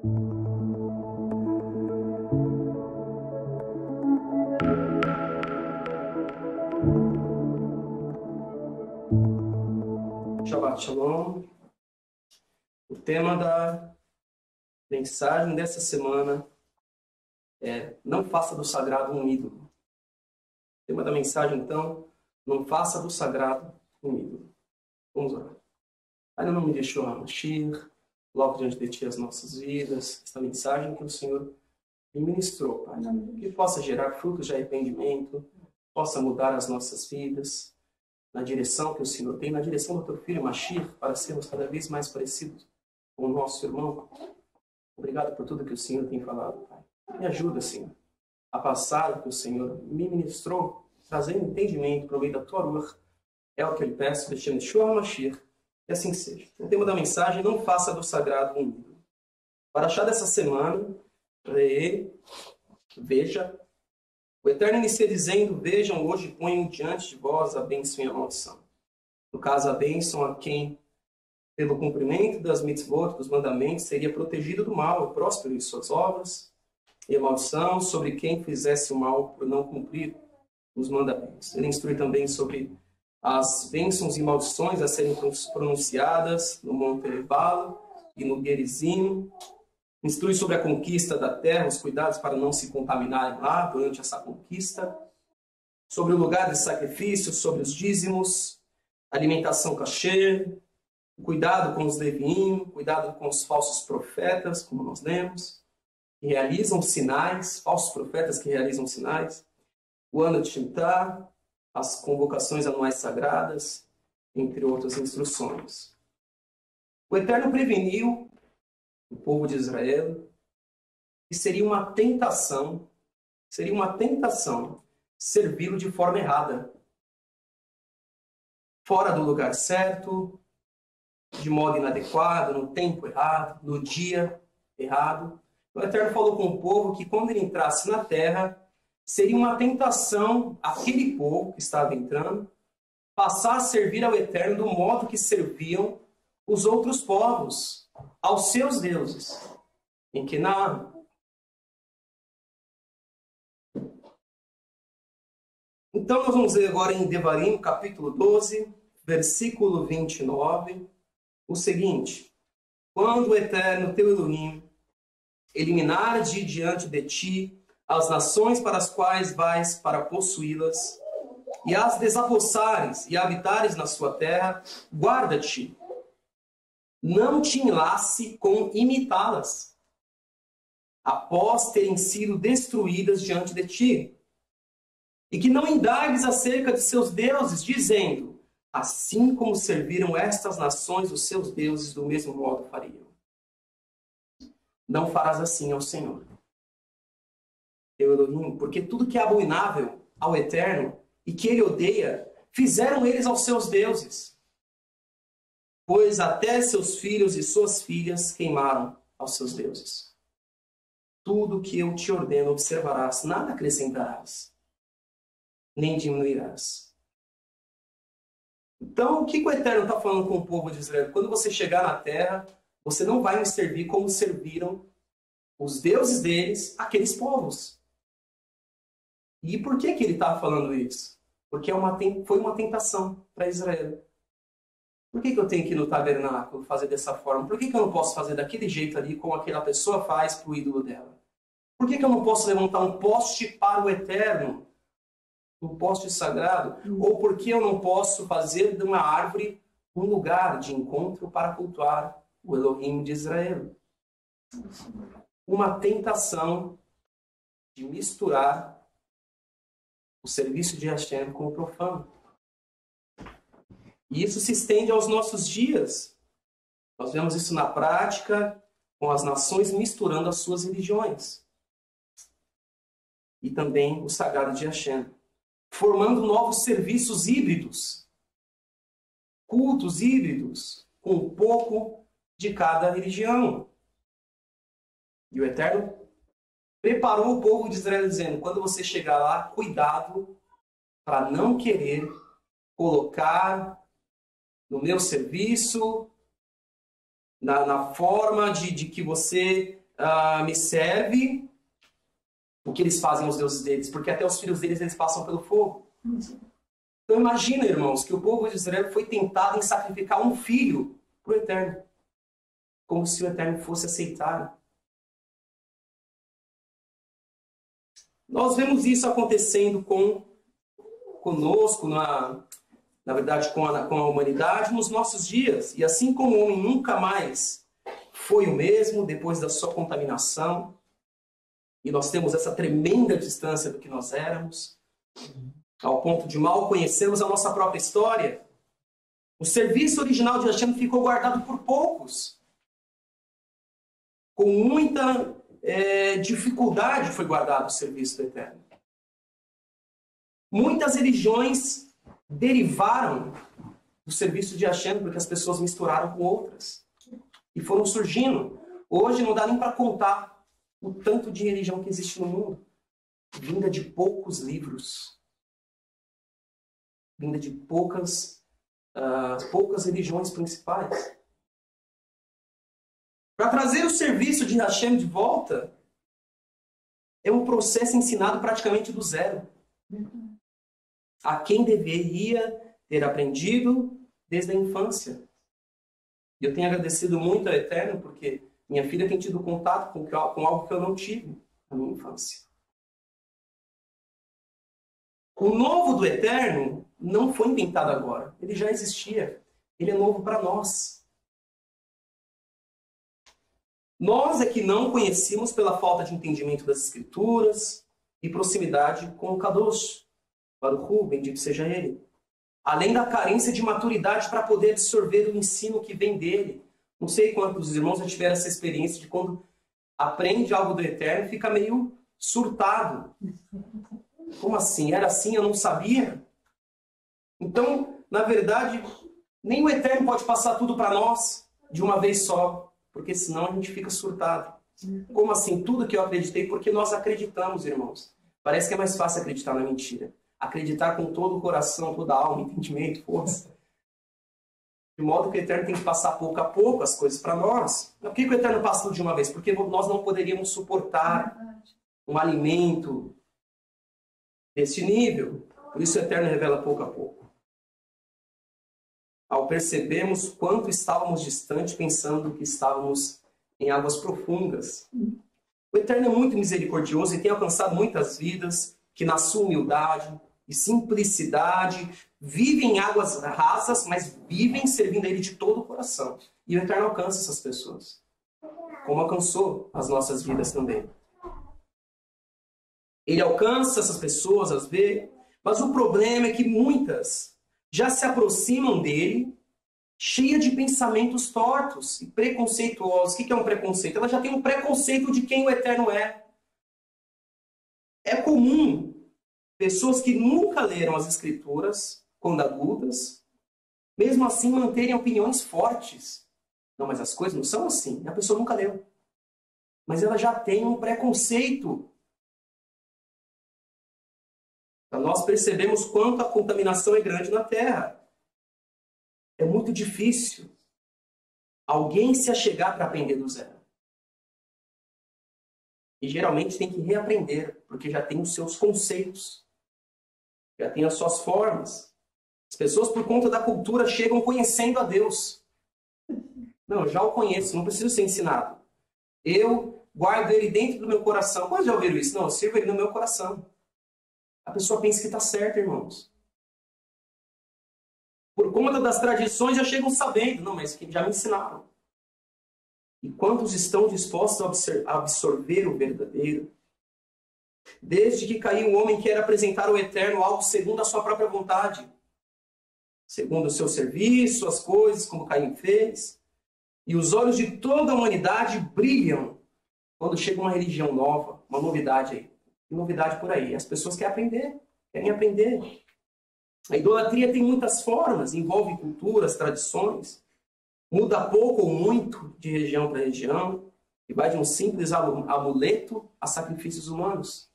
Shabbat Shalom. O tema da mensagem dessa semana é: não faça do sagrado um ídolo. O tema da mensagem, então, não faça do sagrado um ídolo. Vamos orar. Pai, no nome de Yeshua HaMashiach, coloco diante de Ti as nossas vidas, esta mensagem que o Senhor me ministrou, Pai, que possa gerar frutos de arrependimento, possa mudar as nossas vidas na direção que o Senhor tem, na direção do Teu Filho Mashiach, para sermos cada vez mais parecidos com o nosso irmão. Obrigado por tudo que o Senhor tem falado, Pai. Me ajuda, Senhor, a passar o que o Senhor me ministrou, trazendo entendimento por meio da Tua Ruach. É o que eu peço, deixando Yeshua HaMashiach, que assim seja. O tema da mensagem: não faça do sagrado um ídolo. Para achar dessa semana, veja, o Eterno inicia dizendo: vejam, hoje ponho diante de vós a bênção e a maldição. No caso, a bênção a quem, pelo cumprimento das mitzvot, dos mandamentos, seria protegido do mal e próspero em suas obras, e a maldição sobre quem fizesse o mal por não cumprir os mandamentos. Ele instrui também sobre as bênçãos e maldições a serem pronunciadas no Monte Ebal e no Gerizim. Instrui sobre a conquista da terra, os cuidados para não se contaminarem lá durante essa conquista. Sobre o lugar de sacrifício, sobre os dízimos, alimentação kasher, cuidado com os leviim, cuidado com os falsos profetas, como nós lemos, que realizam sinais, falsos profetas que realizam sinais. O ano de Shemitah, as convocações anuais sagradas, entre outras instruções. O Eterno preveniu o povo de Israel que seria uma tentação servi-lo de forma errada, fora do lugar certo, de modo inadequado, no tempo errado, no dia errado. O Eterno falou com o povo que quando ele entrasse na terra, seria uma tentação aquele povo que estava entrando passar a servir ao Eterno do modo que serviam os outros povos, aos seus deuses, em Canaã. Então nós vamos ler agora em Devarim, capítulo 12, versículo 29, o seguinte: quando o Eterno teu Elohim eliminar de diante de ti as nações para as quais vais para possuí-las, e as desapossares e habitares na sua terra, guarda-te, não te enlace com imitá-las, após terem sido destruídas diante de ti, e que não indagues acerca de seus deuses, dizendo: assim como serviram estas nações os seus deuses, do mesmo modo fariam. Não farás assim ao Senhor teu Elohim, porque tudo que é abominável ao Eterno e que ele odeia, fizeram eles aos seus deuses, pois até seus filhos e suas filhas queimaram aos seus deuses. Tudo que eu te ordeno observarás, nada acrescentarás, nem diminuirás. Então, o que o Eterno está falando com o povo de Israel? Quando você chegar na terra, você não vai me servir como serviram os deuses deles, aqueles povos. E por que ele está falando isso? Porque foi uma tentação para Israel. Por que eu tenho que ir no tabernáculo fazer dessa forma? Por que eu não posso fazer daquele jeito ali, como aquela pessoa faz para o ídolo dela? Por que eu não posso levantar um poste para o Eterno? Um poste sagrado? Ou por que eu não posso fazer de uma árvore um lugar de encontro para cultuar o Elohim de Israel? Uma tentação de misturar o serviço de Hashem com o profano. E isso se estende aos nossos dias. Nós vemos isso na prática, com as nações misturando as suas religiões. E também o sagrado de Hashem, formando novos serviços híbridos, cultos híbridos, com um pouco de cada religião. E o Eterno preparou o povo de Israel dizendo: quando você chegar lá, cuidado para não querer colocar no meu serviço, na forma de que você me serve o que eles fazem aos deuses deles, porque até os filhos deles eles passam pelo fogo. Então imagina, irmãos, que o povo de Israel foi tentado em sacrificar um filho para o Eterno, como se o Eterno fosse aceitar. Nós vemos isso acontecendo conosco, na verdade com a humanidade, nos nossos dias. E assim como o homem nunca mais foi o mesmo depois da sua contaminação, e nós temos essa tremenda distância do que nós éramos, ao ponto de mal conhecermos a nossa própria história, o serviço original de Hashem ficou guardado por poucos. Com muita dificuldade foi guardado o serviço do Eterno. Muitas religiões derivaram do serviço de Hashem porque as pessoas misturaram com outras. E foram surgindo. Hoje não dá nem para contar o tanto de religião que existe no mundo. Vinda de poucos livros. Vinda de poucas religiões principais. Para trazer o serviço de Hashem de volta, é um processo ensinado praticamente do zero. A quem deveria ter aprendido desde a infância. E eu tenho agradecido muito ao Eterno, porque minha filha tem tido contato com algo que eu não tive na minha infância. O novo do Eterno não foi inventado agora. Ele já existia. Ele é novo para nós. Nós é que não conhecemos pela falta de entendimento das Escrituras e proximidade com o Kadosh. Baruch, bendito seja ele. Além da carência de maturidade para poder absorver o ensino que vem dele. Não sei quantos irmãos já tiveram essa experiência de quando aprende algo do Eterno e fica meio surtado. Como assim? Era assim? Eu não sabia? Então, na verdade, nem o Eterno pode passar tudo para nós de uma vez só, porque senão a gente fica surtado. Como assim? Tudo que eu acreditei, porque nós acreditamos, irmãos. Parece que é mais fácil acreditar na mentira. Acreditar com todo o coração, toda a alma, entendimento, força. De modo que o Eterno tem que passar pouco a pouco as coisas para nós. Por que o Eterno passa tudo de uma vez? Porque nós não poderíamos suportar um alimento desse nível. Por isso o Eterno revela pouco a pouco. Ao percebermos quanto estávamos distantes, pensando que estávamos em águas profundas. O Eterno é muito misericordioso e tem alcançado muitas vidas que na sua humildade e simplicidade vivem em águas rasas, mas vivem servindo a Ele de todo o coração. E o Eterno alcança essas pessoas, como alcançou as nossas vidas também. Ele alcança essas pessoas, as vê, mas o problema é que muitas já se aproximam dele, cheia de pensamentos tortos e preconceituosos. O que é um preconceito? Ela já tem um preconceito de quem o Eterno é. É comum pessoas que nunca leram as Escrituras, quando adultas, mesmo assim manterem opiniões fortes. Não, mas as coisas não são assim. A pessoa nunca leu. Mas ela já tem um preconceito. Então, nós percebemos quanto a contaminação é grande na Terra. É muito difícil alguém se achegar para aprender do zero. E geralmente tem que reaprender, porque já tem os seus conceitos. Já tem as suas formas. As pessoas, por conta da cultura, chegam conhecendo a Deus. Não, eu já o conheço, não preciso ser ensinado. Eu guardo ele dentro do meu coração. Quando já ouviram isso? Não, eu sirvo ele no meu coração. A pessoa pensa que está certa, irmãos. Por conta das tradições, já chegam sabendo. Não, mas já me ensinaram. E quantos estão dispostos a absorver o verdadeiro? Desde que caiu o homem quer apresentar ao Eterno algo segundo a sua própria vontade. Segundo o seu serviço, as coisas, como Caim fez. E os olhos de toda a humanidade brilham quando chega uma religião nova, uma novidade aí. Tem novidade por aí. As pessoas querem aprender. A idolatria tem muitas formas, envolve culturas, tradições. Muda pouco ou muito de região para região. E vai de um simples amuleto a sacrifícios humanos.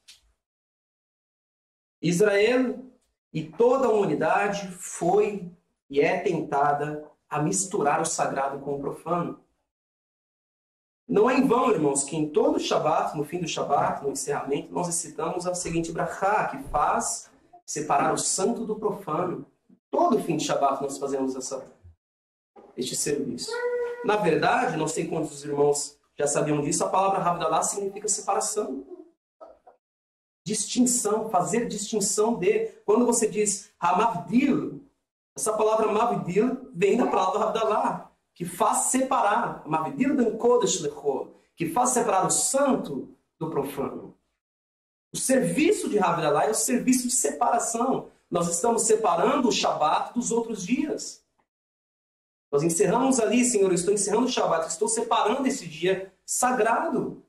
Israel e toda a humanidade foi e é tentada a misturar o sagrado com o profano. Não é em vão, irmãos, que em todo Shabat, no fim do Shabat, no encerramento, nós recitamos a seguinte brachá, que faz separar o santo do profano. Todo fim de Shabat nós fazemos este serviço. Na verdade, não sei quantos irmãos já sabiam disso, a palavra Havdalah significa separação. Distinção, fazer distinção de. Quando você diz Hamavdil, essa palavra Mavdil vem da palavra Havdalah, que faz separar. Mavdil ben Kodesh lechol, que faz separar o santo do profano. O serviço de Havdalah é o serviço de separação. Nós estamos separando o Shabat dos outros dias. Nós encerramos ali, Senhor, eu estou encerrando o Shabat, estou separando esse dia sagrado.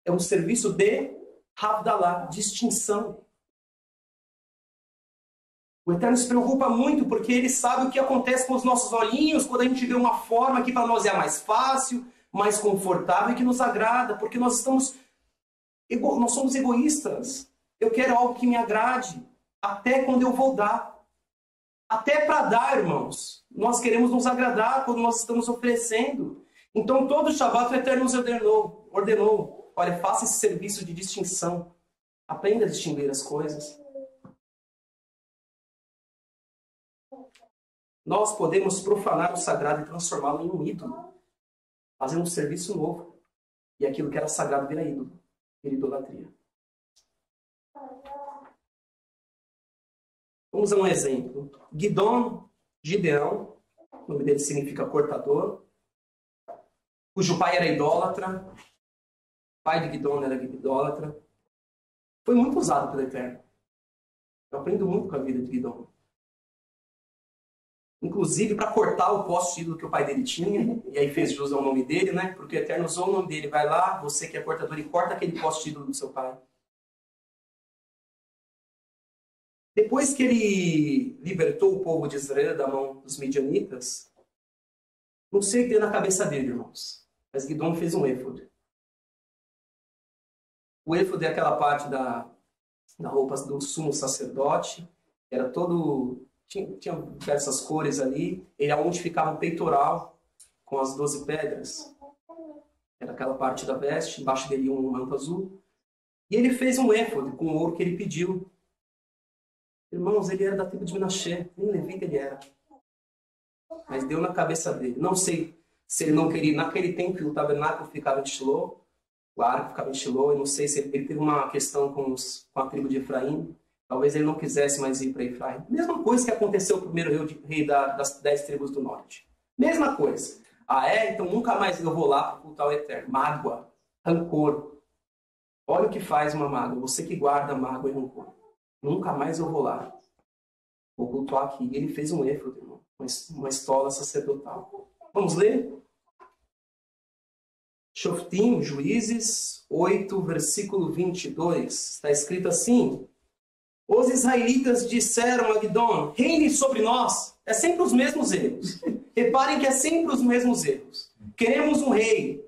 É um serviço de Havdalah, distinção. O Eterno se preocupa muito porque Ele sabe o que acontece com os nossos olhinhos quando a gente vê uma forma que para nós é mais fácil, mais confortável e que nos agrada, porque nós somos egoístas. Eu quero algo que me agrade, até quando eu vou dar. Até para dar, irmãos. Nós queremos nos agradar quando nós estamos oferecendo. Então, todo Shabat o Eterno nos ordenou. Olha, faça esse serviço de distinção. Aprenda a distinguir as coisas. Nós podemos profanar o sagrado e transformá-lo em um ídolo. Fazendo um serviço novo. E aquilo que era sagrado vira ídolo. Vira idolatria. Vamos a um exemplo. Gideão, o nome dele significa cortador, cujo pai era idólatra, o pai de Gideão era idólatra. Foi muito usado pelo Eterno. Eu aprendo muito com a vida de Gideão. Inclusive para cortar o poste ídolo que o pai dele tinha, e aí fez jus ao nome dele, né? Porque o Eterno usou o nome dele. Vai lá, você que é cortador, e corta aquele poste ídolo do seu pai. Depois que ele libertou o povo de Israel da mão dos midianitas, não sei o que deu na cabeça dele, irmãos, mas Gideão fez um éfode. O éfode é aquela parte da roupa do sumo sacerdote, era todo, tinha diversas cores ali, ele onde ficava o peitoral com as 12 pedras, era aquela parte da veste, embaixo dele um manto azul, e ele fez um éfode com o ouro que ele pediu. Irmãos, ele era da tribo de Menashe, nem levita ele era. Mas deu na cabeça dele. Não sei se ele não queria. Naquele tempo o tabernáculo ficava em Shiloh, o arco ficava em Shiloh, e não sei se ele teve uma questão com a tribo de Efraim. Talvez ele não quisesse mais ir para Efraim. Mesma coisa que aconteceu com o primeiro rei das 10 tribos do norte. Mesma coisa. Ah, é? Então nunca mais eu vou lá para cultar o Eterno. Mágoa, rancor. Olha o que faz uma mágoa. Você que guarda mágoa e rancor. Nunca mais eu vou lá. Vou cultuar aqui. Ele fez um éfode, irmão. Uma estola sacerdotal. Vamos ler? Shoftim, Juízes 8, versículo 22. Está escrito assim. Os israelitas disseram a Gideão, reine sobre nós. É sempre os mesmos erros. Reparem que é sempre os mesmos erros. Queremos um rei.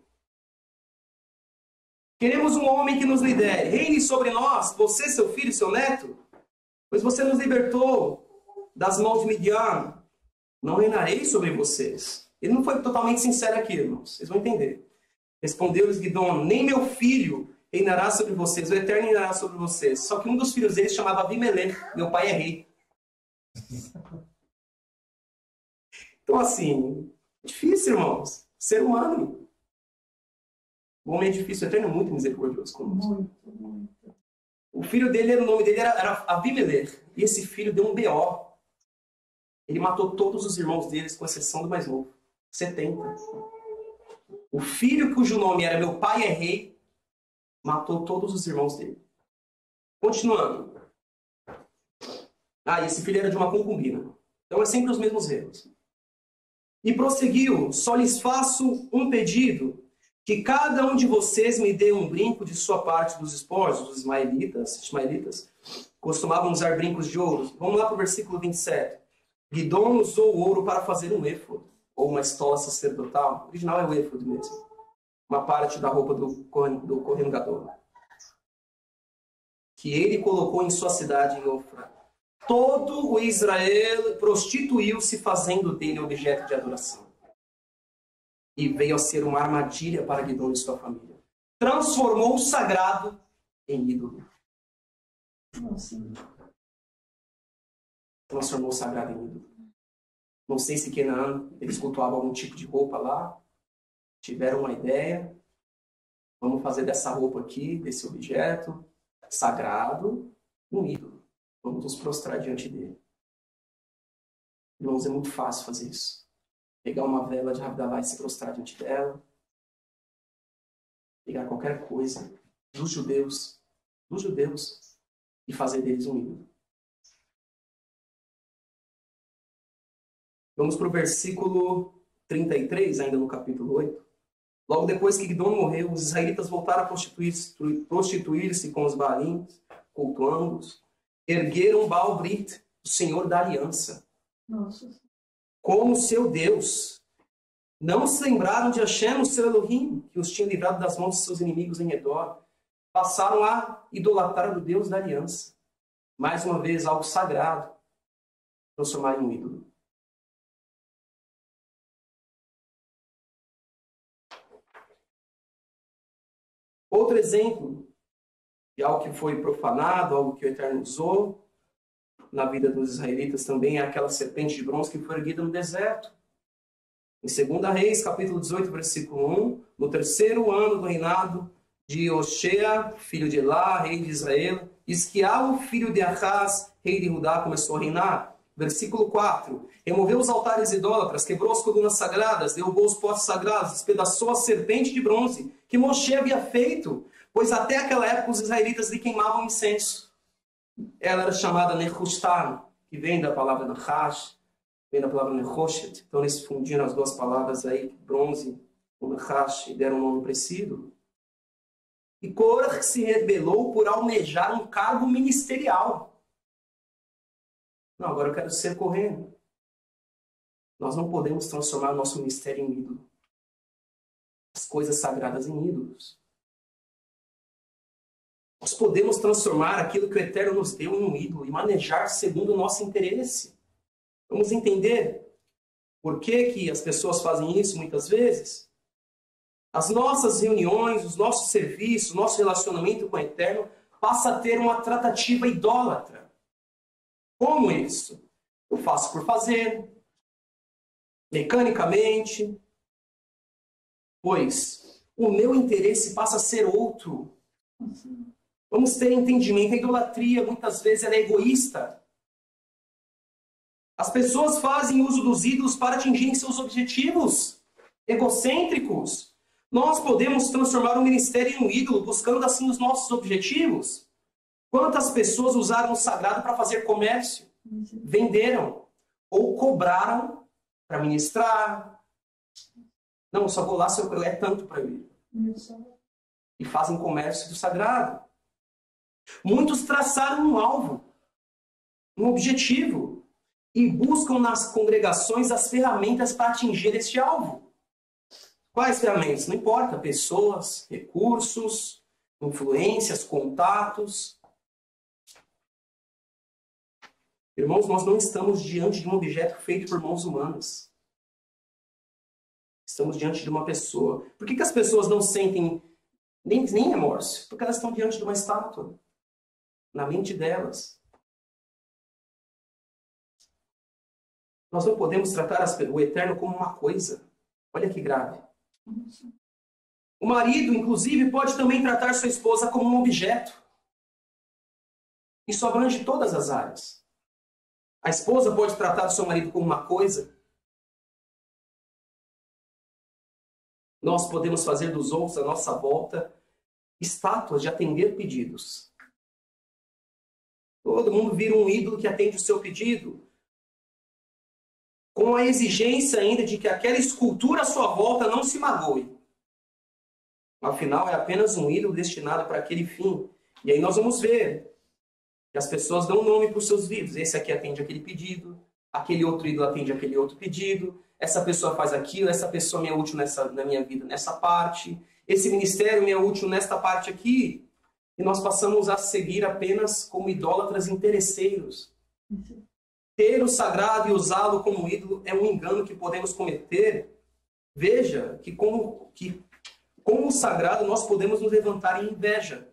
Queremos um homem que nos lidere. Reine sobre nós, você, seu filho e seu neto. Pois você nos libertou das mãos de Midian. Não reinarei sobre vocês. Ele não foi totalmente sincero aqui, irmãos. Vocês vão entender. Respondeu-lhes Gideão, nem meu filho reinará sobre vocês. O Eterno reinará sobre vocês. Só que um dos filhos dele chamava Abimelech. Meu pai é rei. Então, assim, difícil, irmãos. Ser humano. O homem é difícil. O Eterno é muito misericordioso conosco. Muito. O filho dele, o nome dele era Abimelech. E esse filho deu um B.O. Ele matou todos os irmãos deles, com exceção do mais novo. 70. O filho cujo nome era meu pai é rei, matou todos os irmãos dele. Continuando. Ah, esse filho era de uma concubina. Então é sempre os mesmos erros. E prosseguiu, só lhes faço um pedido, que cada um de vocês me dê um brinco de sua parte dos espólios. Os ismaelitas costumavam usar brincos de ouro. Vamos lá para o versículo 27. Gideão usou o ouro para fazer um éfode, ou uma estola sacerdotal. O original é o éfode mesmo. Uma parte da roupa do Kohen Gadol. Que ele colocou em sua cidade em Ofra. Todo o Israel prostituiu-se fazendo dele objeto de adoração. e veio a ser uma armadilha para Guidom e sua família. Transformou o sagrado em ídolo. Transformou o sagrado em ídolo. Não sei se Canaã, eles cultuavam algum tipo de roupa lá. Tiveram uma ideia. Vamos fazer dessa roupa aqui, desse objeto sagrado, um ídolo. Vamos nos prostrar diante dele. Irmãos, é muito fácil fazer isso. Pegar uma vela de Havdalah e se prostrar diante dela. Pegar qualquer coisa dos judeus, e fazer deles um ídolo. Vamos para o versículo 33, ainda no capítulo 8. Logo depois que Guidom morreu, os israelitas voltaram a prostituir-se com os Baalins, cultuando-os. Ergueram Baal-Brit, o Senhor da Aliança, como seu Deus. Não se lembraram de Hashem, o seu Elohim, que os tinha livrado das mãos de seus inimigos em redor. Passaram a idolatrar o Deus da Aliança. Mais uma vez, algo sagrado, transformar em um ídolo. Outro exemplo de algo que foi profanado, algo que o Eterno usou na vida dos israelitas também é aquela serpente de bronze que foi erguida no deserto. Em 2 Reis, capítulo 18, versículo 1, no 3º ano do reinado de Hoshea, filho de Elá, rei de Israel, Isquial, filho de Ahaz, rei de Judá, começou a reinar. Versículo 4, removeu os altares idólatras, quebrou as colunas sagradas, derrubou os postes sagrados, despedaçou a serpente de bronze que Moshe havia feito, pois até aquela época os israelitas lhe queimavam incenso. Ela era chamada Nehushtan, que vem da palavra Nahash, vem da palavra Nehoshet. Então eles fundiram as duas palavras aí, bronze com Nahash, e deram um nome para esse ídolo. E Korach se rebelou por almejar um cargo ministerial. Não, agora eu quero ser correndo. Nós não podemos transformar o nosso ministério em ídolo. As coisas sagradas em ídolos. Nós podemos transformar aquilo que o Eterno nos deu em um ídolo e manejar segundo o nosso interesse. Vamos entender por que as pessoas fazem isso muitas vezes? As nossas reuniões, os nossos serviços, o nosso relacionamento com o Eterno passa a ter uma tratativa idólatra. Como isso? Eu faço por fazer, mecanicamente, pois o meu interesse passa a ser outro. Vamos ter entendimento. A idolatria, muitas vezes, ela é egoísta. As pessoas fazem uso dos ídolos para atingirem seus objetivos egocêntricos. Nós podemos transformar o ministério em um ídolo, buscando assim os nossos objetivos. Quantas pessoas usaram o sagrado para fazer comércio? Venderam ou cobraram para ministrar. Não, só vou lá se eu é tanto para eu ir. E fazem comércio do sagrado. Muitos traçaram um alvo, um objetivo, e buscam nas congregações as ferramentas para atingir este alvo. Quais ferramentas? Não importa, pessoas, recursos, influências, contatos. Irmãos, nós não estamos diante de um objeto feito por mãos humanas. Estamos diante de uma pessoa. Por que as pessoas não sentem nem remorso? Porque elas estão diante de uma estátua. Na mente delas. Nós não podemos tratar o Eterno como uma coisa. Olha que grave. O marido, inclusive, pode também tratar sua esposa como um objeto. Isso abrange todas as áreas. A esposa pode tratar o seu marido como uma coisa. Nós podemos fazer dos outros à nossa volta estátuas de atender pedidos. Todo mundo vira um ídolo que atende o seu pedido. Com a exigência ainda de que aquela escultura à sua volta não se magoe. Afinal, é apenas um ídolo destinado para aquele fim. E aí nós vamos ver que as pessoas dão nome para os seus ídolos. Esse aqui atende aquele pedido, aquele outro ídolo atende aquele outro pedido, essa pessoa faz aquilo, essa pessoa me é útil na minha vida nessa parte, esse ministério me é útil nesta parte aqui. E nós passamos a seguir apenas como idólatras interesseiros. Ter o sagrado e usá-lo como ídolo é um engano que podemos cometer Veja que com o sagrado nós podemos nos levantar em inveja.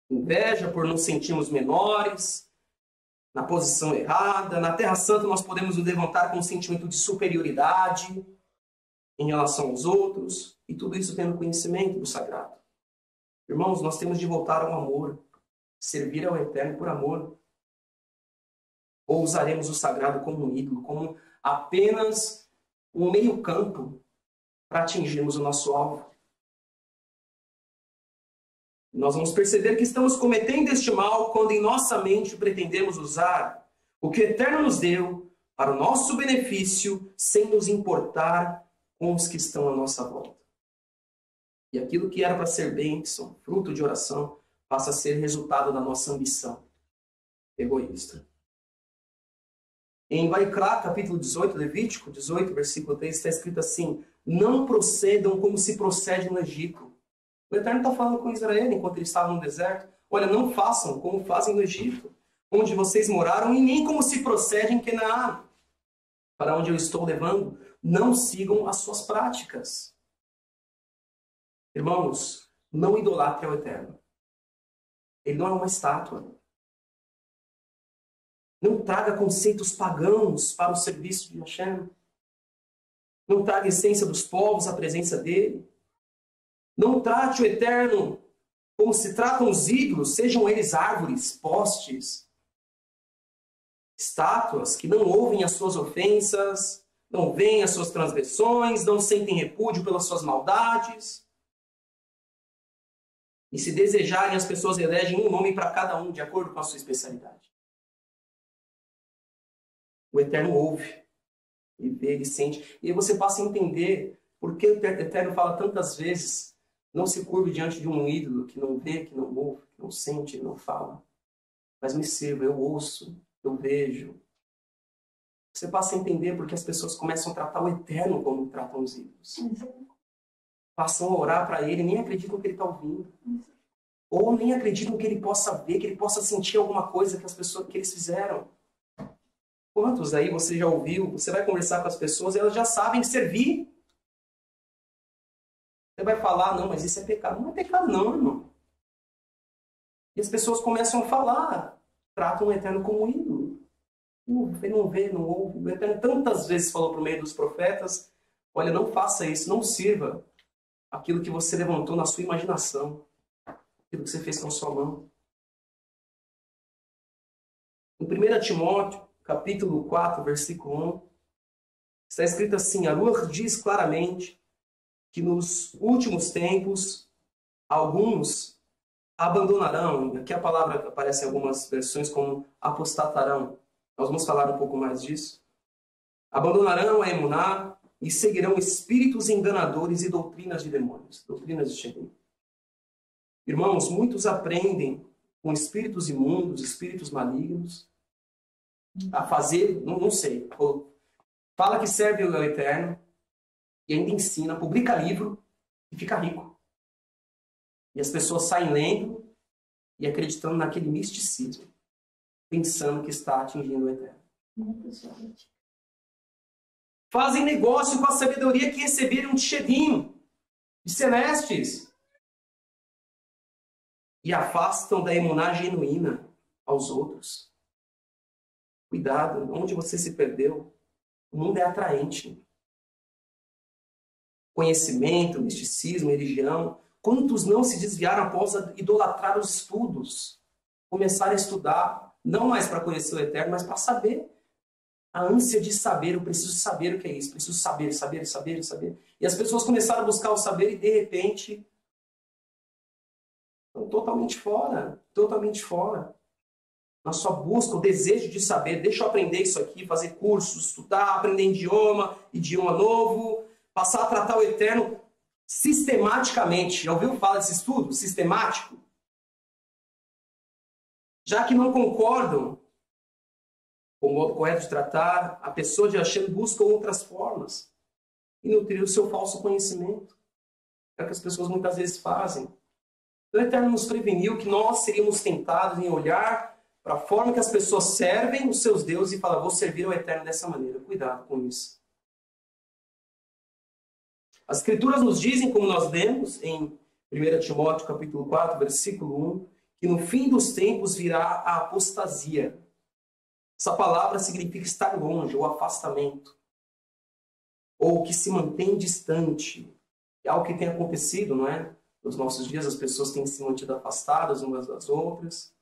Inveja por nos sentirmos menores, na posição errada. Na Terra Santa nós podemos nos levantar com um sentimento de superioridade em relação aos outros. E tudo isso tendo conhecimento do sagrado. Irmãos, nós temos de voltar ao amor. Servir ao Eterno por amor. Ou usaremos o sagrado como um ídolo, como apenas um meio campo para atingirmos o nosso alvo. Nós vamos perceber que estamos cometendo este mal quando em nossa mente pretendemos usar o que o Eterno nos deu para o nosso benefício, sem nos importar com os que estão à nossa volta. E aquilo que era para ser bênção, fruto de oração, passa a ser resultado da nossa ambição egoísta. Em Vaikra, capítulo 18, Levítico 18, versículo 3, está escrito assim: não procedam como se procede no Egito. O Eterno está falando com Israel enquanto eles estavam no deserto. Olha, não façam como fazem no Egito, onde vocês moraram, e nem como se procede em Canaã, para onde eu estou levando. Não sigam as suas práticas. Irmãos, não idolatre ao Eterno. Ele não é uma estátua. Não traga conceitos pagãos para o serviço de Hashem. Não traga a essência dos povos à presença dele. Não trate o Eterno como se tratam os ídolos, sejam eles árvores, postes, estátuas que não ouvem as suas ofensas, não veem as suas transgressões, não sentem repúdio pelas suas maldades. E se desejarem, as pessoas elegem um nome para cada um, de acordo com a sua especialidade. O Eterno ouve, ele vê, ele sente. E aí você passa a entender por que o Eterno fala tantas vezes: não se curve diante de um ídolo que não vê, que não ouve, que não sente, não fala. Mas me sirva, eu ouço, eu vejo. Você passa a entender porque as pessoas começam a tratar o Eterno como tratam os ídolos. Passam a orar para ele, nem acreditam que ele está ouvindo. Ou nem acreditam que ele possa ver, que ele possa sentir alguma coisa que eles fizeram. Quantos aí você já ouviu? Você vai conversar com as pessoas e elas já sabem servir. Você vai falar: não, mas isso é pecado. Não é pecado não, irmão. E as pessoas começam a falar. Tratam o Eterno como ídolo. Ele não vê, não ouve. O Eterno tantas vezes falou por meio dos profetas: olha, não faça isso, não sirva aquilo que você levantou na sua imaginação, aquilo que você fez com a sua mão. Em 1 Timóteo, capítulo 4, versículo 1, está escrito assim: a Ruach diz claramente que nos últimos tempos alguns abandonarão, aqui a palavra aparece em algumas versões como apostatarão. Nós vamos falar um pouco mais disso. Abandonarão a emuná e seguirão espíritos enganadores e doutrinas de demônios, doutrinas de Shedim. Irmãos, muitos aprendem com espíritos imundos, espíritos malignos, a fazer, não sei, fala que serve ao Eterno e ainda ensina, publica livro e fica rico. E as pessoas saem lendo e acreditando naquele misticismo, pensando que está atingindo o Eterno. Fazem negócio com a sabedoria que receberam de Shedim, de celestes, e afastam da emuná genuína aos outros. Cuidado, onde você se perdeu, o mundo é atraente. Conhecimento, misticismo, religião. Quantos não se desviaram após idolatrar os estudos? Começaram a estudar, não mais para conhecer o Eterno, mas para saber. A ânsia de saber, eu preciso saber o que é isso, preciso saber. E as pessoas começaram a buscar o saber e, de repente, estão totalmente fora. Na sua busca, o desejo de saber, deixa eu aprender isso aqui, fazer cursos, estudar, aprender idioma novo, passar a tratar o Eterno sistematicamente. Já ouviu falar desse estudo? Sistemático? Já que não concordam com o modo correto de tratar, a pessoa de Hashem busca outras formas e nutrir o seu falso conhecimento. É o que as pessoas muitas vezes fazem. O Eterno nos preveniu que nós seríamos tentados em olhar para a forma que as pessoas servem os seus deuses e falar: vou servir ao Eterno dessa maneira. Cuidado com isso. As Escrituras nos dizem, como nós lemos em 1 Timóteo capítulo 4, versículo 1, que no fim dos tempos virá a apostasia. Essa palavra significa estar longe, ou afastamento, ou que se mantém distante. É algo que tem acontecido, não é? Nos nossos dias as pessoas têm se mantido afastadas umas das outras.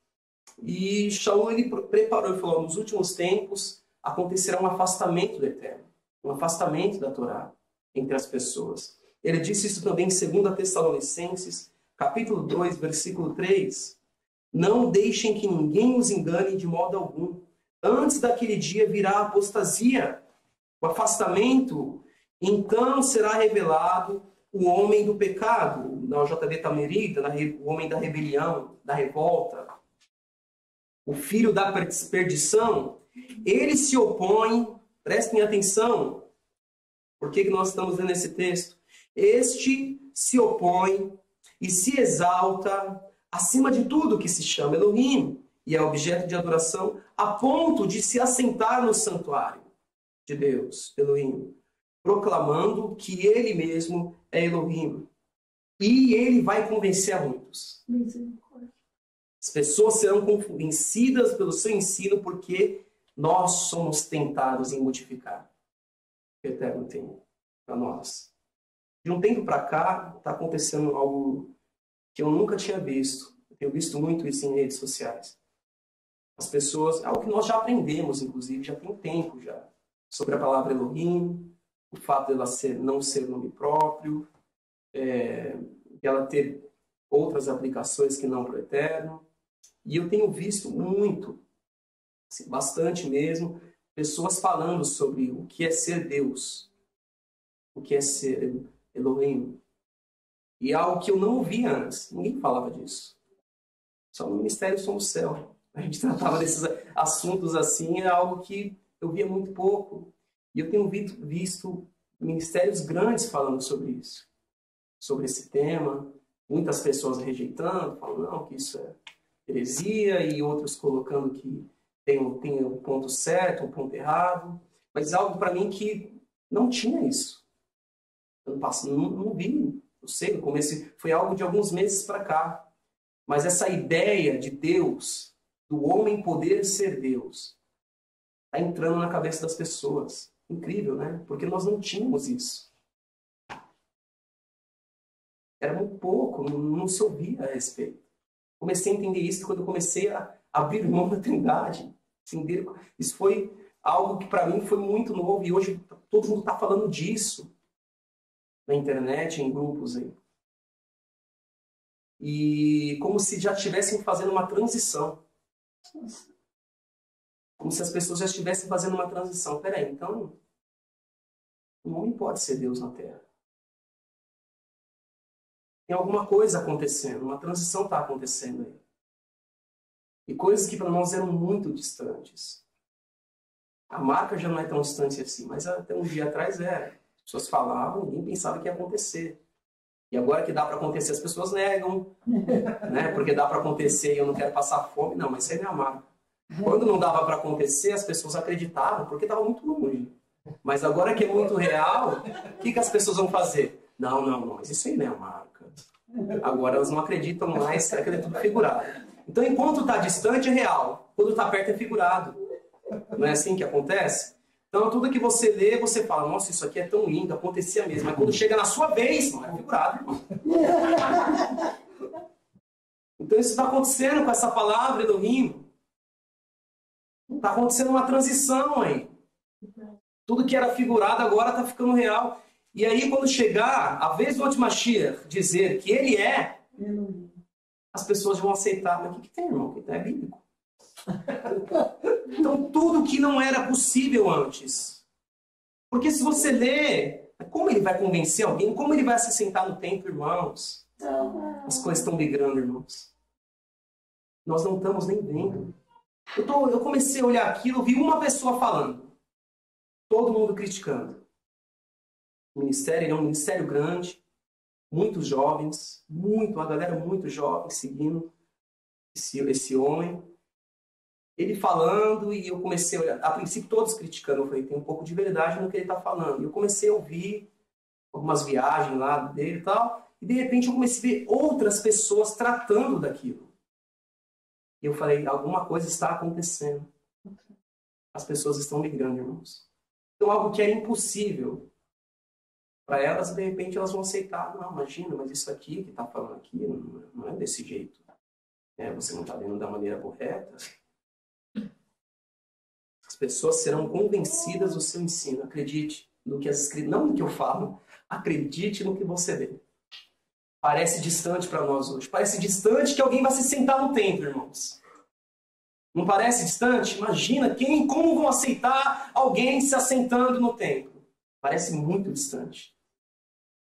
E Shaul, ele preparou e falou, nos últimos tempos acontecerá um afastamento do Eterno, um afastamento da Torá entre as pessoas. Ele disse isso também em 2 Tessalonicenses, capítulo 2, versículo 3. Não deixem que ninguém os engane de modo algum. Antes daquele dia virá a apostasia, o afastamento. Então será revelado o homem do pecado, na JV Tamerida, o homem da rebelião, da revolta, o filho da perdição. Ele se opõe, prestem atenção, por que nós estamos lendo esse texto? Este se opõe e se exalta acima de tudo que se chama Elohim e é objeto de adoração, a ponto de se assentar no santuário de Deus, Elohim, proclamando que ele mesmo é Elohim. E ele vai convencer a muitos. As pessoas serão convencidas pelo seu ensino porque nós somos tentados em modificar o que o Eterno tem para nós. De um tempo para cá, está acontecendo algo que eu nunca tinha visto. Eu tenho visto muito isso em redes sociais. As pessoas, é algo que nós já aprendemos, inclusive, já tem tempo já, sobre a palavra Elohim, o fato dela não ser nome próprio, ela ter outras aplicações que não para o Eterno. E eu tenho visto muito, assim, bastante mesmo, pessoas falando sobre o que é ser Deus, o que é ser Elohim. E é algo que eu não ouvi antes. Ninguém falava disso. Só no Ministério Som do Céu. A gente tratava desses assuntos assim, é algo que eu via muito pouco. E eu tenho visto ministérios grandes falando sobre isso. Sobre esse tema. Muitas pessoas rejeitando, falando não, que isso é heresia, e outros colocando que tem um ponto certo, um ponto errado. Mas algo para mim que não tinha isso. Eu não vi. Eu sei, no começo foi algo de alguns meses para cá. Mas essa ideia de Deus, do homem poder ser Deus, está entrando na cabeça das pessoas. Incrível, né? Porque nós não tínhamos isso. Era muito pouco, não se ouvia a respeito. Comecei a entender isso quando eu comecei a abrir mão da Trindade. Isso foi algo que para mim foi muito novo e hoje todo mundo está falando disso na internet, em grupos aí. E como se já estivessem fazendo uma transição. Como se as pessoas já estivessem fazendo uma transição. Peraí, então, o homem pode ser Deus na Terra. Tem alguma coisa acontecendo, uma transição está acontecendo aí. E coisas que para nós eram muito distantes. A marca já não é tão distante assim, mas até um dia atrás era. As pessoas falavam, ninguém pensava que ia acontecer. E agora que dá para acontecer, as pessoas negam, né? Porque dá para acontecer e eu não quero passar fome. Não, mas isso é minha marca. Quando não dava para acontecer, as pessoas acreditavam, porque estava muito longe. Mas agora que é muito real, o que as pessoas vão fazer? Não, mas isso aí não é a marca. Agora elas não acreditam mais, será que é tudo figurado? Então, enquanto está distante, é real. Quando está perto, é figurado. Não é assim que acontece? Então, tudo que você lê, você fala, nossa, isso aqui é tão lindo, acontecia mesmo. Mas quando chega na sua vez, não é figurado, irmão. Então, isso está acontecendo com essa palavra Elohim. Está acontecendo uma transição aí. Tudo que era figurado agora está ficando real. E aí, quando chegar a vez do Mashiach dizer que ele é, as pessoas vão aceitar. Mas o que tem, irmão? Que é bíblico. Então, tudo que não era possível antes. Porque se você lê, como ele vai convencer alguém? Como ele vai se sentar no templo, irmãos? As coisas estão migrando, irmãos. Nós não estamos nem vendo. Eu comecei a olhar aquilo, vi uma pessoa falando. Todo mundo criticando. O ministério é um ministério grande. Muitos jovens. Uma galera muito jovem seguindo esse homem. Ele falando e eu comecei a olhar. A princípio todos criticando. Eu falei, tem um pouco de verdade no que ele está falando. E eu comecei a ouvir. algumas viagens lá dele e tal, e de repente eu comecei a ver outras pessoas tratando daquilo. E eu falei, alguma coisa está acontecendo. As pessoas estão migrando, irmãos. Então algo que era impossível para elas, de repente elas vão aceitar. Não, imagina, mas isso aqui que está falando aqui não é desse jeito. Você não está vendo da maneira correta. As pessoas serão convencidas do seu ensino. Acredite no que as escrituras, não no que eu falo, acredite no que você vê. Parece distante para nós hoje. Parece distante que alguém vai se sentar no templo, irmãos. Não parece distante? Imagina como vão aceitar alguém se assentando no templo. Parece muito distante.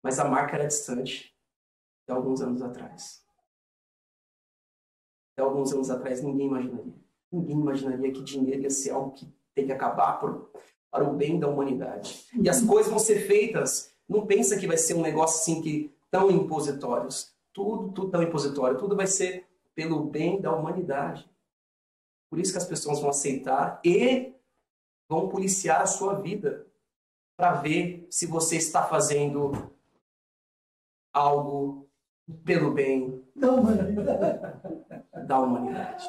Mas a marca era distante de alguns anos atrás. De alguns anos atrás ninguém imaginaria. Ninguém imaginaria que dinheiro ia ser algo que tem que acabar para o bem da humanidade. E as coisas vão ser feitas, não pensa que vai ser um negócio assim que tão impositórios. Tudo tão impositório. Tudo vai ser pelo bem da humanidade. Por isso que as pessoas vão aceitar e vão policiar a sua vida para ver se você está fazendo algo pelo bem da humanidade.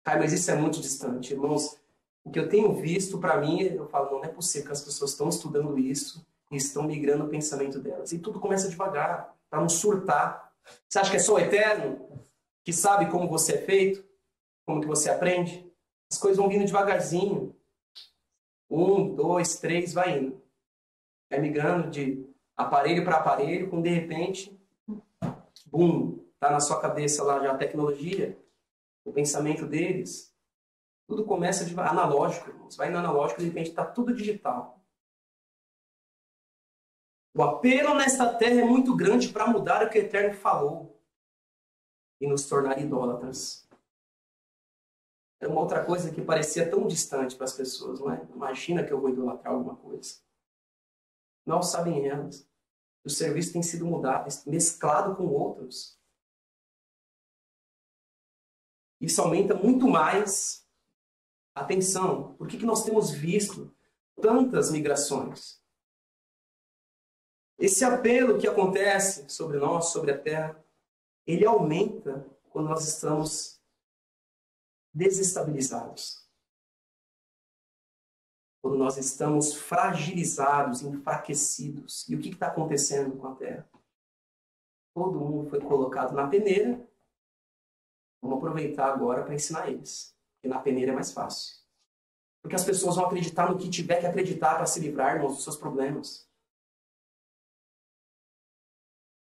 Cara, mas isso é muito distante, irmãos. O que eu tenho visto, para mim, eu falo, não é possível que as pessoas estão estudando isso e estão migrando o pensamento delas. E tudo começa devagar, para não surtar. Você acha que é só o Eterno que sabe como você é feito? Como que você aprende? As coisas vão vindo devagarzinho. 1, 2, 3, vai indo. Vai migrando de aparelho para aparelho, com de repente, bum, tá na sua cabeça lá já a tecnologia, o pensamento deles. Tudo começa de analógico, irmãos. Vai no analógico, de repente está tudo digital. O apelo nesta terra é muito grande para mudar o que o Eterno falou e nos tornar idólatras. É uma outra coisa que parecia tão distante para as pessoas, não é? Imagina que eu vou idolatrar alguma coisa. Mal sabem elas. O serviço tem sido mudado, mesclado com outros. Isso aumenta muito mais. Atenção, por que nós temos visto tantas migrações? Esse apelo que acontece sobre nós, sobre a terra, ele aumenta quando nós estamos desestabilizados. Quando nós estamos fragilizados, enfraquecidos. E o que está acontecendo com a terra? Todo mundo foi colocado na peneira. Vamos aproveitar agora para ensinar eles. Porque na peneira é mais fácil. Porque as pessoas vão acreditar no que tiver que acreditar para se livrar, irmãos, dos seus problemas.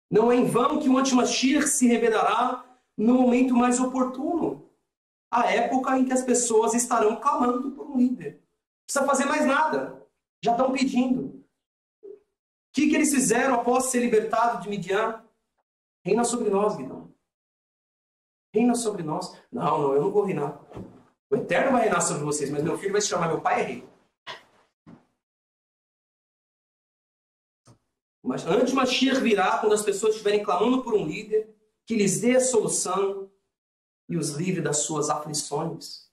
Não é em vão que o Anti-Mashiach se revelará no momento mais oportuno. A época em que as pessoas estarão clamando por um líder. Não precisa fazer mais nada. Já estão pedindo. O que eles fizeram após ser libertados de Midian? Reina sobre nós, Guidão. Reina sobre nós. Não, eu não vou reinar. O Eterno vai reinar sobre vocês, mas meu filho vai se chamar meu pai é rei. Mas Anti-Mashiach virá quando as pessoas estiverem clamando por um líder que lhes dê a solução e os livre das suas aflições.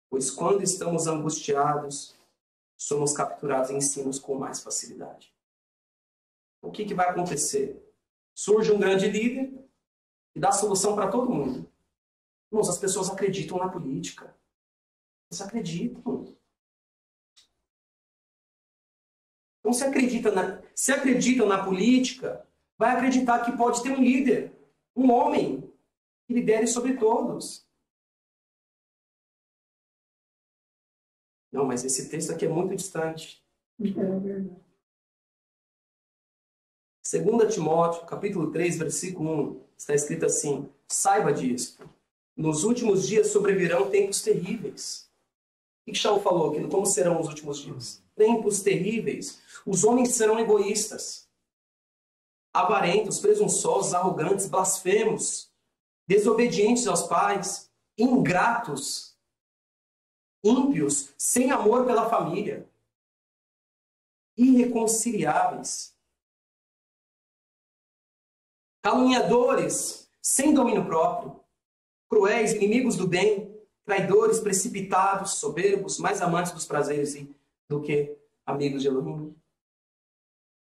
Pois quando estamos angustiados, somos capturados em ensinos com mais facilidade. O que vai acontecer? Surge um grande líder e dá solução para todo mundo. Irmãos, as pessoas acreditam na política. Eles acreditam. Então, se acreditam na política, vai acreditar que pode ter um líder, um homem, que lidere sobre todos. Não, mas esse texto aqui é muito distante. É verdade. 2 Timóteo, capítulo 3, versículo 1, está escrito assim: saiba disso. Nos últimos dias sobrevirão tempos terríveis. O que Shaul falou aqui? Como serão os últimos dias? Tempos terríveis. Os homens serão egoístas, avarentos, presunçosos, arrogantes, blasfemos, desobedientes aos pais, ingratos, ímpios, sem amor pela família, irreconciliáveis, caluniadores, sem domínio próprio, cruéis, inimigos do bem, traidores, precipitados, soberbos, mais amantes dos prazeres do que amigos de Elohim.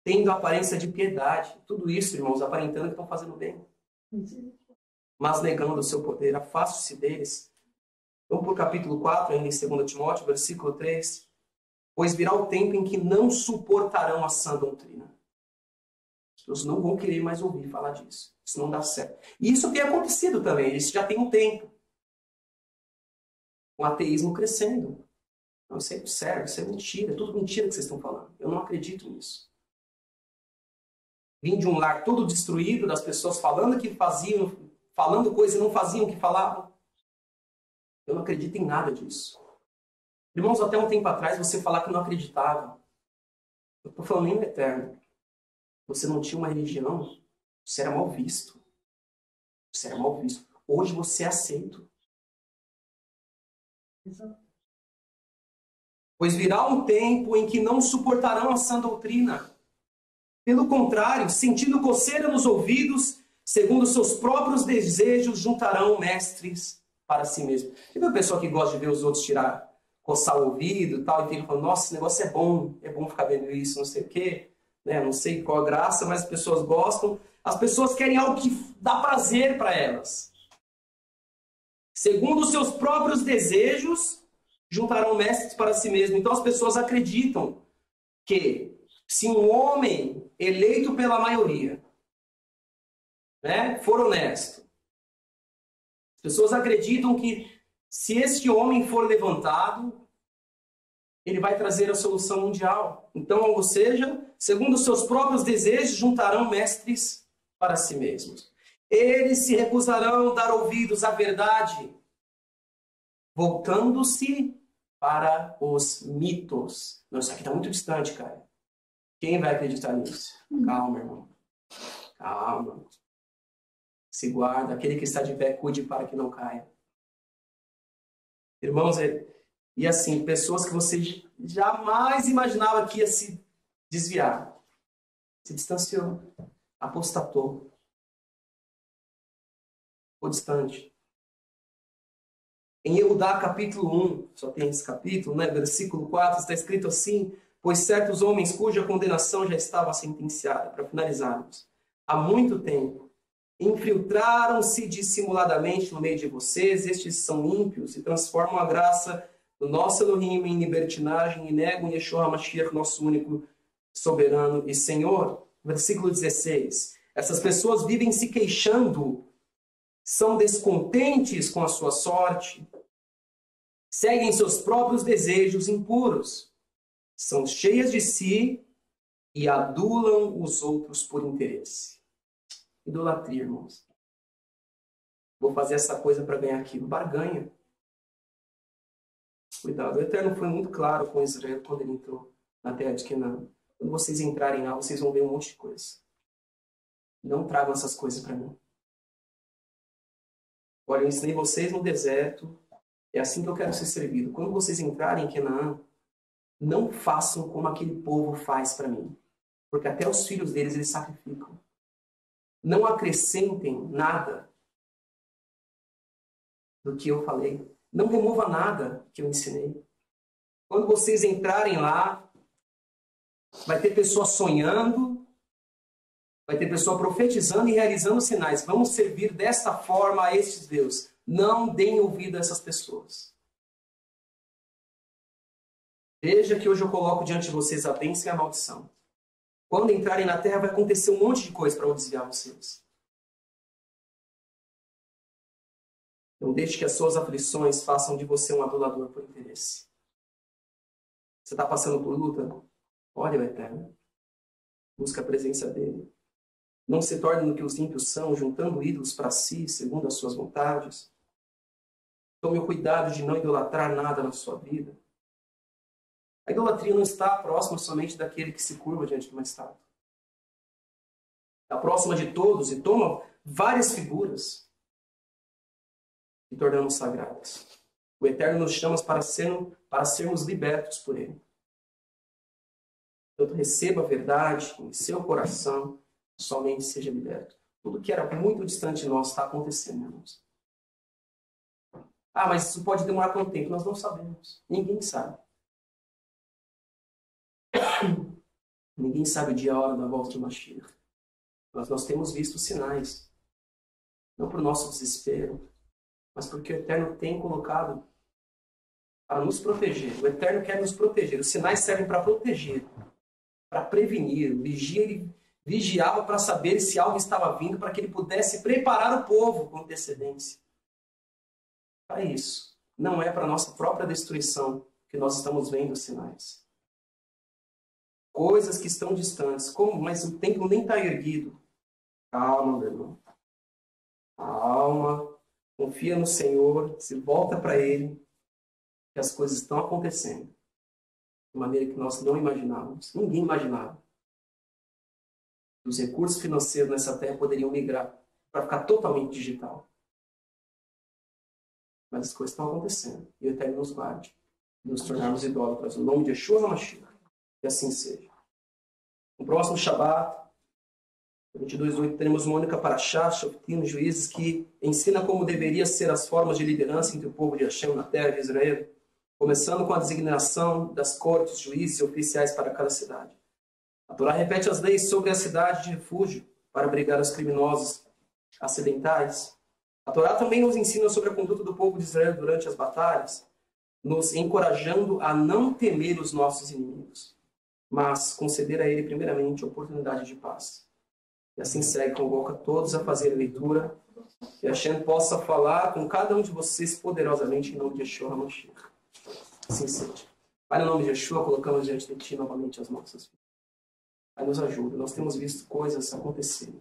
tendo aparência de piedade. Tudo isso, irmãos, aparentando que estão fazendo bem. Mas negando o seu poder, afaste-se deles. Vamos para o capítulo 4, ainda em 2 Timóteo, versículo 3. Pois virá o tempo em que não suportarão a sã doutrina. As pessoas não vão querer mais ouvir falar disso. Isso não dá certo. E isso tem acontecido também. Isso já tem um tempo. O ateísmo crescendo. Não, isso é sério, isso é mentira. É tudo mentira que vocês estão falando. Eu não acredito nisso. Vim de um lar todo destruído, das pessoas falando que faziam, falando coisas e não faziam o que falavam. Eu não acredito em nada disso. Irmãos, até um tempo atrás, você falar que não acreditava. Eu estou falando nem no eterno. Você não tinha uma religião, você era mal visto. Você era mal visto. Hoje você é aceito. Pois virá um tempo em que não suportarão a sã doutrina. Pelo contrário, sentindo coceira nos ouvidos, segundo seus próprios desejos, juntarão mestres para si mesmos. Tem uma pessoa que gosta de ver os outros coçar o ouvido e tal, e tem falando, nossa, esse negócio é bom ficar vendo isso, não sei o quê, né? Não sei qual a graça, mas as pessoas gostam. As pessoas querem algo que dá prazer para elas. Segundo os seus próprios desejos, juntarão mestres para si mesmos. Então as pessoas acreditam que se um homem eleito pela maioria, né, for honesto, as pessoas acreditam que se este homem for levantado, ele vai trazer a solução mundial. Então, ou seja, segundo os seus próprios desejos, juntarão mestres para si mesmos. Eles se recusarão a dar ouvidos à verdade, voltando-se para os mitos. Não, isso aqui está muito distante, cara. Quem vai acreditar nisso? Calma, irmão. Calma. Se guarda. Aquele que está de pé, cuide para que não caia. Irmãos, e assim, pessoas que você jamais imaginava que ia se desviar. Se distanciou. Apostatou. Ficou distante. Em Eudá, capítulo 1, só tem esse capítulo, né? Versículo 4, está escrito assim: pois certos homens cuja condenação já estava sentenciada, para finalizarmos, há muito tempo, infiltraram-se dissimuladamente no meio de vocês, estes são ímpios e transformam a graça do nosso Elohim em libertinagem e negam Yeshua HaMashiach, nosso único soberano e Senhor. Versículo 16. Essas pessoas vivem se queixando, são descontentes com a sua sorte, seguem seus próprios desejos impuros, são cheias de si e adulam os outros por interesse. Idolatria, irmãos. Vou fazer essa coisa para ganhar aquilo. Barganha. Cuidado. O Eterno foi muito claro com Israel quando ele entrou na terra de Canaã. Quando vocês entrarem lá, vocês vão ver um monte de coisa. Não tragam essas coisas para mim. Olha, eu ensinei vocês no deserto. É assim que eu quero ser servido. Quando vocês entrarem em Canaã, não façam como aquele povo faz para mim. Porque até os filhos deles eles sacrificam. Não acrescentem nada do que eu falei. Não remova nada que eu ensinei. Quando vocês entrarem lá, vai ter pessoa sonhando, vai ter pessoa profetizando e realizando sinais. Vamos servir desta forma a estes deuses. Não deem ouvido a essas pessoas. Veja que hoje eu coloco diante de vocês a bênção e a maldição. Quando entrarem na terra, vai acontecer um monte de coisa para desviar vocês. Não deixe que as suas aflições façam de você um adulador por interesse. Você está passando por luta? Olha o Eterno. Busca a presença dele. Não se torne no que os ímpios são, juntando ídolos para si, segundo as suas vontades. Tome o cuidado de não idolatrar nada na sua vida. A idolatria não está próxima somente daquele que se curva diante de uma estátua. Está próxima de todos e toma várias figuras e tornamos sagradas. O Eterno nos chama para sermos libertos por Ele. Portanto, receba a verdade em seu coração, somente seja liberto. Tudo que era muito distante de nós está acontecendo, irmãos. Ah, mas isso pode demorar quanto tempo? Nós não sabemos. Ninguém sabe. Ninguém sabe o dia e a hora da volta de Mashiach. Mas nós temos visto sinais. Não por nosso desespero, mas porque o Eterno tem colocado para nos proteger. O Eterno quer nos proteger. Os sinais servem para proteger, para prevenir. O vigia, ele vigiava para saber se algo estava vindo, para que ele pudesse preparar o povo com antecedência. Para isso. Não é para a nossa própria destruição que nós estamos vendo os sinais. Coisas que estão distantes. Como? Mas o templo nem está erguido. Calma, meu irmão. Calma. Confia no Senhor. Se volta para Ele. Que as coisas estão acontecendo. De maneira que nós não imaginávamos. Ninguém imaginava. Os recursos financeiros nessa terra poderiam migrar para ficar totalmente digital. Mas as coisas estão acontecendo. E o Eterno nos guarde. Nos tornarmos idólatras. No nome de Yeshua HaMashiach. Que assim seja. No próximo Shabat, 22:8, teremos uma única paraxá, Shoftim, Juízes, que ensina como deveriam ser as formas de liderança entre o povo de Hashem na terra de Israel, começando com a designação das cortes, juízes e oficiais para cada cidade. A Torá repete as leis sobre a cidade de refúgio para abrigar os criminosos acidentais. A Torá também nos ensina sobre a conduta do povo de Israel durante as batalhas, nos encorajando a não temer os nossos inimigos, mas conceder a ele primeiramente a oportunidade de paz. E assim segue, convoca todos a fazer a leitura, que a Hashem possa falar com cada um de vocês poderosamente em nome de Yeshua HaMashiach. Assim seja. Pai, no nome de Yeshua, colocamos diante de Ti novamente as nossas vidas. Pai, nos ajuda. Nós temos visto coisas acontecerem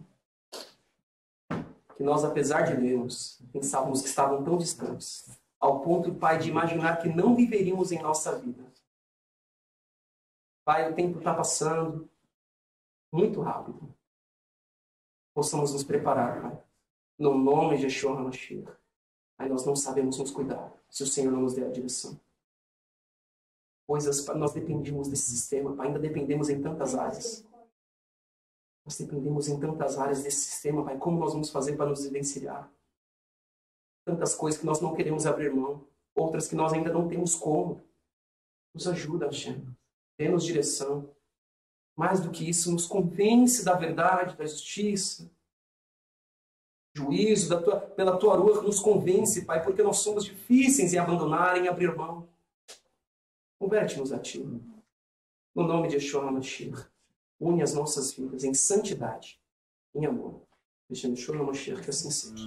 que nós, apesar de lermos, pensávamos que estavam tão distantes, ao ponto, Pai, de imaginar que não viveríamos em nossa vida. Pai, o tempo está passando muito rápido. Possamos nos preparar, Pai. No nome de Yeshua HaMashiach. Pai, nós não sabemos nos cuidar se o Senhor não nos der a direção. Coisas, nós dependemos desse sistema, Pai. Ainda dependemos em tantas áreas. Nós dependemos em tantas áreas desse sistema, Pai. Como nós vamos fazer para nos desvencilhar? Tantas coisas que nós não queremos abrir mão. Outras que nós ainda não temos como. Nos ajuda, Hashem. Dê-nos direção. Mais do que isso, nos convence da verdade, da justiça, juízo, pela tua rua, nos convence, Pai, porque nós somos difíceis em abandonar, em abrir mão. Converte-nos a Ti. No nome de Yeshua HaMashiach. Une as nossas vidas em santidade, em amor. Deixando Yeshua HaMashiach que assim seja.